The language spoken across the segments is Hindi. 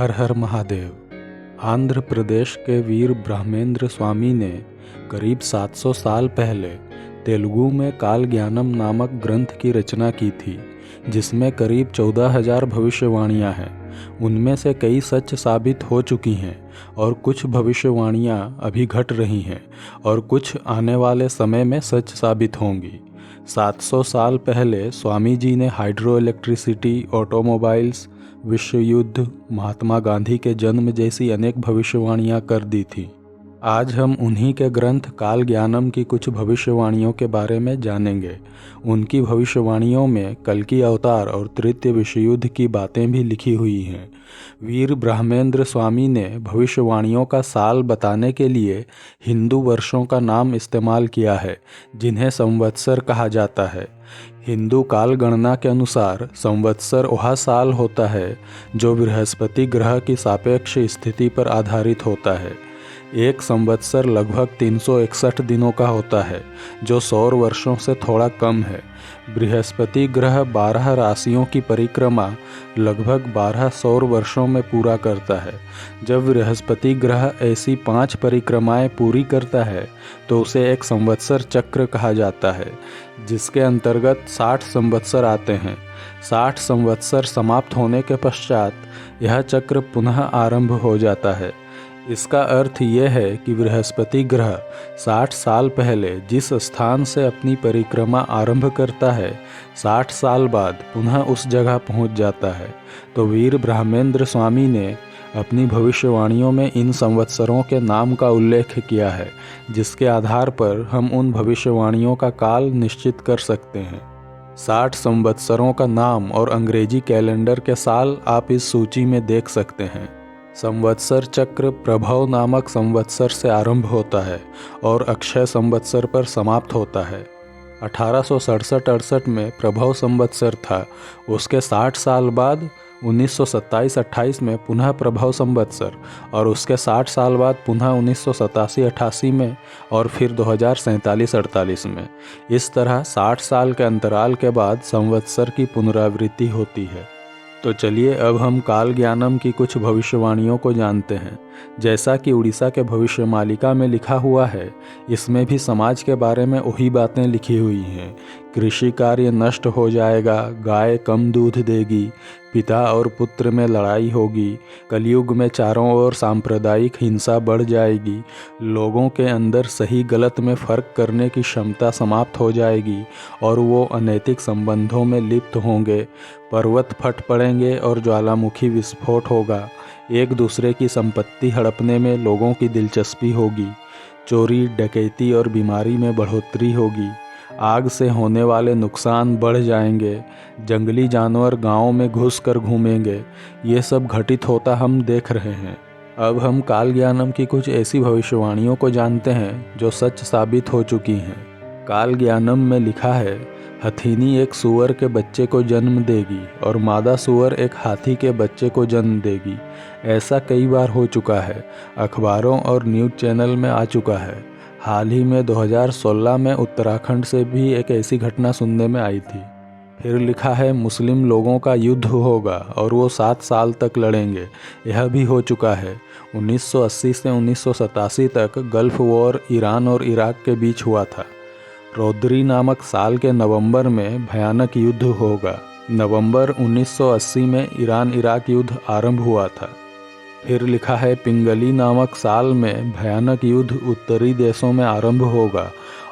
हर हर महादेव। आंध्र प्रदेश के वीर ब्रह्मेंद्र स्वामी ने करीब 700 साल पहले तेलुगु में काल ज्ञानम नामक ग्रंथ की रचना की थी, जिसमें करीब 14,000 भविष्यवाणियाँ हैं। उनमें से कई सच साबित हो चुकी हैं और कुछ भविष्यवाणियाँ अभी घट रही हैं और कुछ आने वाले समय में सच साबित होंगी। 700 साल पहले स्वामी जी ने हाइड्रो इलेक्ट्रिसिटी, ऑटोमोबाइल्स, विश्व युद्ध, महात्मा गांधी के जन्म जैसी अनेक भविष्यवाणियां कर दी थी। आज हम उन्हीं के ग्रंथ काल ज्ञानम की कुछ भविष्यवाणियों के बारे में जानेंगे। उनकी भविष्यवाणियों में कल्कि अवतार और तृतीय विश्व युद्ध की बातें भी लिखी हुई हैं। वीर ब्रह्मेंद्र स्वामी ने भविष्यवाणियों का साल बताने के लिए हिंदू वर्षों का नाम इस्तेमाल किया है, जिन्हें संवत्सर कहा जाता है। हिंदू काल गणना के अनुसार संवत्सर वह साल होता है जो बृहस्पति ग्रह की सापेक्ष स्थिति पर आधारित होता है। एक संवत्सर लगभग 361 दिनों का होता है, जो सौर वर्षों से थोड़ा कम है। बृहस्पति ग्रह 12 राशियों की परिक्रमा लगभग 12 सौर वर्षों में पूरा करता है। जब बृहस्पति ग्रह ऐसी 5 परिक्रमाएं पूरी करता है तो उसे एक संवत्सर चक्र कहा जाता है, जिसके अंतर्गत 60 संवत्सर आते हैं। 60 संवत्सर समाप्त होने के पश्चात यह चक्र पुनः आरंभ हो जाता है। इसका अर्थ यह है कि बृहस्पति ग्रह 60 साल पहले जिस स्थान से अपनी परिक्रमा आरंभ करता है, 60 साल बाद पुनः उस जगह पहुंच जाता है। तो वीर ब्रह्मेंद्र स्वामी ने अपनी भविष्यवाणियों में इन संवत्सरों के नाम का उल्लेख किया है, जिसके आधार पर हम उन भविष्यवाणियों का काल निश्चित कर सकते हैं। 60 संवत्सरों का नाम और अंग्रेजी कैलेंडर के साल आप इस सूची में देख सकते हैं। संवत्सर चक्र प्रभव नामक संवत्सर से आरंभ होता है और अक्षय संवत्सर पर समाप्त होता है। 1867-68 में प्रभव संवत्सर था। उसके 60 साल बाद 1927-28 में पुनः प्रभव संवत्सर और उसके 60 साल बाद पुनः 1987-88 में और फिर 2047-48 में। इस तरह 60 साल के अंतराल के बाद संवत्सर की पुनरावृत्ति होती है। तो चलिए अब हम काल ज्ञानम की कुछ भविष्यवाणियों को जानते हैं। जैसा कि उड़ीसा के भविष्य मालिका में लिखा हुआ है, इसमें भी समाज के बारे में वही बातें लिखी हुई हैं। कृषि कार्य नष्ट हो जाएगा, गाय कम दूध देगी, पिता और पुत्र में लड़ाई होगी, कलयुग में चारों ओर सांप्रदायिक हिंसा बढ़ जाएगी, लोगों के अंदर सही गलत में फ़र्क करने की क्षमता समाप्त हो जाएगी और वो अनैतिक संबंधों में लिप्त होंगे, पर्वत फट पड़ेंगे और ज्वालामुखी विस्फोट होगा, एक दूसरे की संपत्ति हड़पने में लोगों की दिलचस्पी होगी, चोरी डकैती और बीमारी में बढ़ोतरी होगी, आग से होने वाले नुकसान बढ़ जाएंगे, जंगली जानवर गांवों में घुस कर घूमेंगे। ये सब घटित होता हम देख रहे हैं। अब हम काल ज्ञानम की कुछ ऐसी भविष्यवाणियों को जानते हैं जो सच साबित हो चुकी हैं। काल ज्ञानम में लिखा है, हथिनी एक सूअर के बच्चे को जन्म देगी और मादा सूअर एक हाथी के बच्चे को जन्म देगी। ऐसा कई बार हो चुका है, अखबारों और न्यूज़ चैनल में आ चुका है। हाल ही में 2016 में उत्तराखंड से भी एक ऐसी घटना सुनने में आई थी। फिर लिखा है, मुस्लिम लोगों का युद्ध होगा और वो 7 साल तक लड़ेंगे। यह भी हो चुका है। 1980 से 1987 तक गल्फ वॉर ईरान और इराक के बीच हुआ था। रौद्री नामक साल के नवंबर में भयानक युद्ध होगा। नवंबर 1980 में ईरान इराक युद्ध आरंभ हुआ था। फिर लिखा है, पिंगली नामक साल में भयानक युद्ध उत्तरी देशों में आरंभ होगा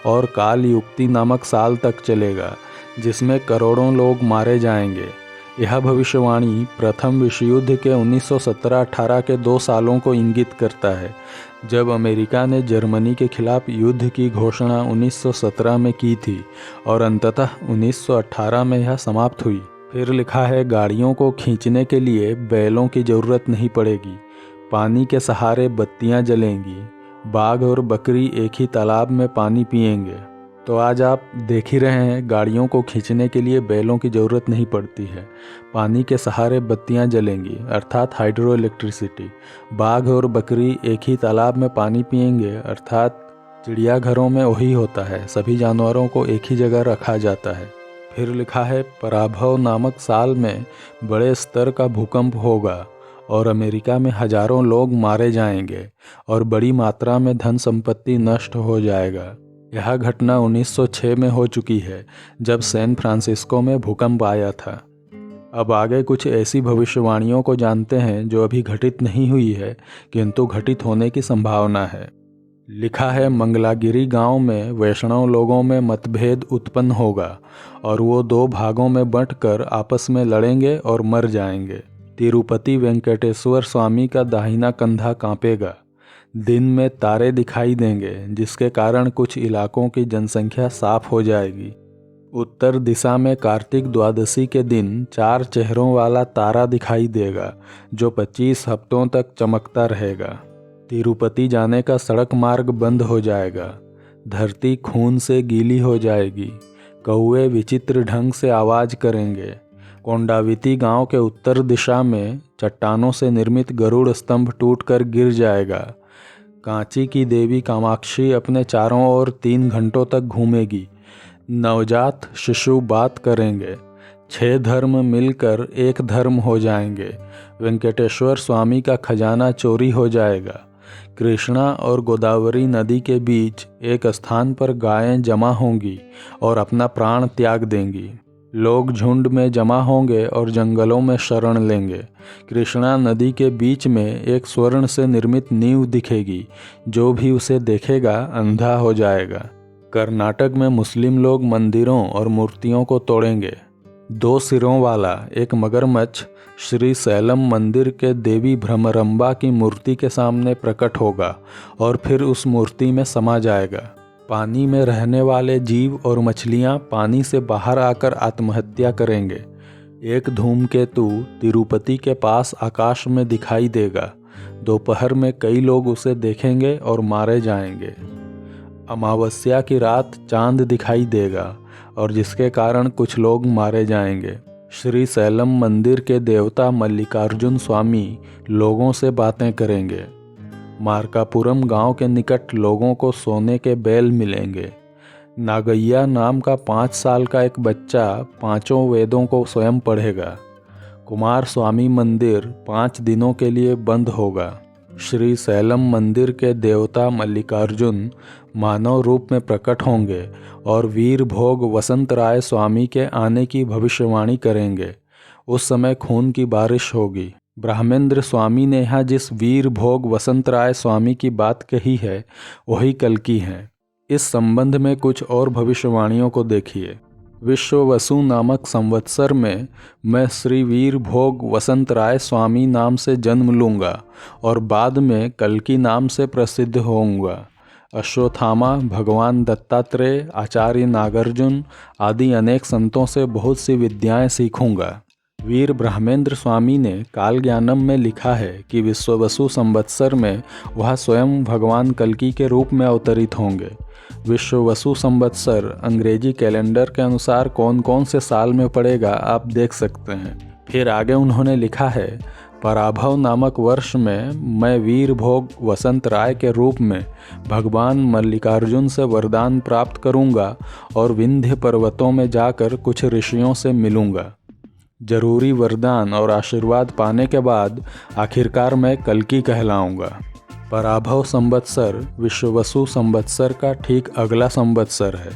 और काल युक्ति नामक साल तक चलेगा, जिसमें करोड़ों लोग मारे जाएंगे। यह भविष्यवाणी प्रथम विश्व युद्ध के 1917-18 के 2 सालों को इंगित करता है, जब अमेरिका ने जर्मनी के खिलाफ युद्ध की घोषणा 1917 में की थी और अंततः 1918 में यह समाप्त हुई। फिर लिखा है, गाड़ियों को खींचने के लिए बैलों की ज़रूरत नहीं पड़ेगी, पानी के सहारे बत्तियां जलेंगी, बाघ और बकरी एक ही तालाब में पानी पिएंगे। तो आज आप देख ही रहे हैं, गाड़ियों को खींचने के लिए बैलों की ज़रूरत नहीं पड़ती है, पानी के सहारे बत्तियां जलेंगी अर्थात हाइड्रो इलेक्ट्रिसिटी, बाघ और बकरी एक ही तालाब में पानी पिएंगे अर्थात चिड़ियाघरों में वही होता है, सभी जानवरों को एक ही जगह रखा जाता है। फिर लिखा है, पराभव नामक साल में बड़े स्तर का भूकंप होगा और अमेरिका में हजारों लोग मारे जाएंगे और बड़ी मात्रा में धन संपत्ति नष्ट हो जाएगा। यह घटना 1906 में हो चुकी है, जब सैन फ्रांसिस्को में भूकंप आया था। अब आगे कुछ ऐसी भविष्यवाणियों को जानते हैं जो अभी घटित नहीं हुई है, किंतु घटित होने की संभावना है। लिखा है, मंगलागिरी गांव में वैष्णव लोगों में मतभेद उत्पन्न होगा और वो 2 भागों में बंटकर आपस में लड़ेंगे और मर जाएंगे। तिरुपति वेंकटेश्वर स्वामी का दाहिना कंधा कांपेगा। दिन में तारे दिखाई देंगे, जिसके कारण कुछ इलाकों की जनसंख्या साफ हो जाएगी। उत्तर दिशा में कार्तिक द्वादशी के दिन 4 चेहरों वाला तारा दिखाई देगा, जो 25 हफ्तों तक चमकता रहेगा। तिरुपति जाने का सड़क मार्ग बंद हो जाएगा। धरती खून से गीली हो जाएगी। कौवे विचित्र ढंग से आवाज़ करेंगे। कोंडाविती गांव के उत्तर दिशा में चट्टानों से निर्मित गरुड़ स्तंभ टूटकर गिर जाएगा। कांची की देवी कामाक्षी अपने चारों ओर 3 घंटों तक घूमेगी। नवजात शिशु बात करेंगे। 6 धर्म मिलकर एक धर्म हो जाएंगे। वेंकटेश्वर स्वामी का खजाना चोरी हो जाएगा। कृष्णा और गोदावरी नदी के बीच एक स्थान पर गायें जमा होंगी और अपना प्राण त्याग देंगी। लोग झुंड में जमा होंगे और जंगलों में शरण लेंगे। कृष्णा नदी के बीच में एक स्वर्ण से निर्मित नींव दिखेगी। जो भी उसे देखेगा अंधा हो जाएगा। कर्नाटक में मुस्लिम लोग मंदिरों और मूर्तियों को तोड़ेंगे। 2 सिरों वाला एक मगरमच्छ श्री सैलम मंदिर के देवी भ्रमरंबा की मूर्ति के सामने प्रकट होगा और फिर उस मूर्ति में समा जाएगा। पानी में रहने वाले जीव और मछलियां पानी से बाहर आकर आत्महत्या करेंगे। एक धूमकेतु तिरुपति के पास आकाश में दिखाई देगा। दोपहर में कई लोग उसे देखेंगे और मारे जाएंगे। अमावस्या की रात चांद दिखाई देगा और जिसके कारण कुछ लोग मारे जाएंगे। श्री सैलम मंदिर के देवता मल्लिकार्जुन स्वामी लोगों से बातें करेंगे। मार्कापुरम गांव के निकट लोगों को सोने के बैल मिलेंगे। नागैया नाम का 5 साल का एक बच्चा 5 वेदों को स्वयं पढ़ेगा। कुमार स्वामी मंदिर 5 दिनों के लिए बंद होगा। श्री सैलम मंदिर के देवता मल्लिकार्जुन मानव रूप में प्रकट होंगे और वीर भोग वसंत राय स्वामी के आने की भविष्यवाणी करेंगे। उस समय खून की बारिश होगी। ब्रह्मेंद्र स्वामी ने यहाँ जिस वीर भोग वसंत राय स्वामी की बात कही है, वही कल्कि हैं। इस संबंध में कुछ और भविष्यवाणियों को देखिए। विश्ववसु नामक संवत्सर में मैं श्री वीर भोग वसंत राय स्वामी नाम से जन्म लूँगा और बाद में कल्कि नाम से प्रसिद्ध होऊंगा। अश्वत्थामा, भगवान दत्तात्रेय, आचार्य नागार्जुन आदि अनेक संतों से बहुत सी विद्याएं सीखूंगा। वीर ब्रह्मेंद्र स्वामी ने कालज्ञानम में लिखा है कि विश्ववसु संवत्सर में वह स्वयं भगवान कल्कि के रूप में अवतरित होंगे। विश्ववसु संवत्सर अंग्रेजी कैलेंडर के अनुसार कौन कौन से साल में पड़ेगा आप देख सकते हैं। फिर आगे उन्होंने लिखा है, पराभव नामक वर्ष में मैं वीर भोग वसंत राय के रूप में भगवान मल्लिकार्जुन से वरदान प्राप्त करूंगा और विंध्य पर्वतों में जाकर कुछ ऋषियों से मिलूंगा। जरूरी वरदान और आशीर्वाद पाने के बाद आखिरकार मैं कल्कि कहलाऊंगा। पराभव संवत्सर विश्ववसु संवत्सर का ठीक अगला संवत्सर है,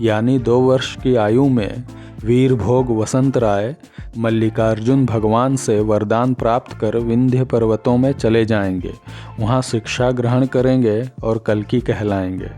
यानी 2 वर्ष की आयु में वीर भोग वसंत राय मल्लिकार्जुन भगवान से वरदान प्राप्त कर विंध्य पर्वतों में चले जाएंगे। वहाँ शिक्षा ग्रहण करेंगे और कल्कि कहलाएंगे।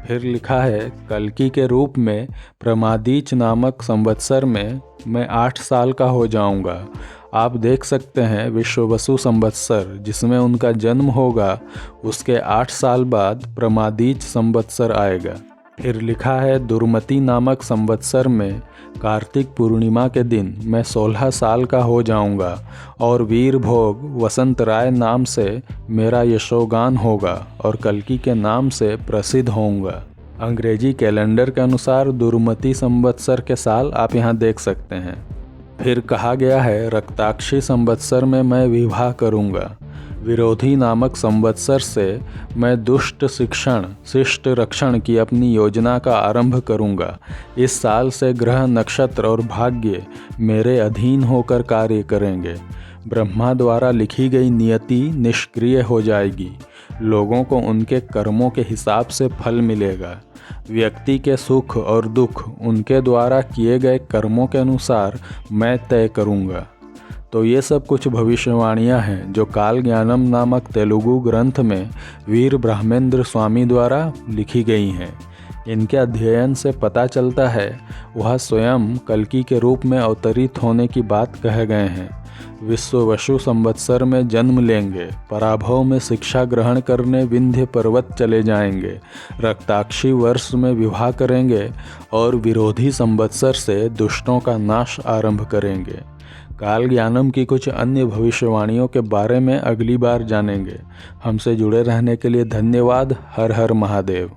फिर लिखा है, कल्कि के रूप में प्रमादीच नामक संवत्सर में मैं 8 साल का हो जाऊंगा। आप देख सकते हैं विश्ववसु संवत्सर जिसमें उनका जन्म होगा, उसके 8 साल बाद प्रमादीच संवत्सर आएगा। फिर लिखा है, दुर्मति नामक संवत्सर में कार्तिक पूर्णिमा के दिन मैं 16 साल का हो जाऊंगा और वीर भोग वसंत राय नाम से मेरा यशोगान होगा और कल्कि के नाम से प्रसिद्ध होऊंगा। अंग्रेजी कैलेंडर के अनुसार दुर्मति संवत्सर के साल आप यहाँ देख सकते हैं। फिर कहा गया है, रक्ताक्षी संवत्सर में मैं विवाह करूँगा। विरोधी नामक संवत्सर से मैं दुष्ट शिक्षण शिष्ट रक्षण की अपनी योजना का आरंभ करूँगा। इस साल से ग्रह नक्षत्र और भाग्य मेरे अधीन होकर कार्य करेंगे। ब्रह्मा द्वारा लिखी गई नियति निष्क्रिय हो जाएगी। लोगों को उनके कर्मों के हिसाब से फल मिलेगा। व्यक्ति के सुख और दुख उनके द्वारा किए गए कर्मों के अनुसार मैं तय करूँगा। तो ये सब कुछ भविष्यवाणियाँ हैं जो काल ज्ञानम नामक तेलुगु ग्रंथ में वीर ब्रह्मेंद्र स्वामी द्वारा लिखी गई हैं। इनके अध्ययन से पता चलता है वह स्वयं कल्कि के रूप में अवतरित होने की बात कह गए हैं। विश्ववसु संवत्सर में जन्म लेंगे, पराभव में शिक्षा ग्रहण करने विंध्य पर्वत चले जाएंगे, रक्ताक्षी वर्ष में विवाह करेंगे और विरोधी संवत्सर से दुष्टों का नाश आरंभ करेंगे। काल ज्ञानम की कुछ अन्य भविष्यवाणियों के बारे में अगली बार जानेंगे। हमसे जुड़े रहने के लिए धन्यवाद। हर हर महादेव।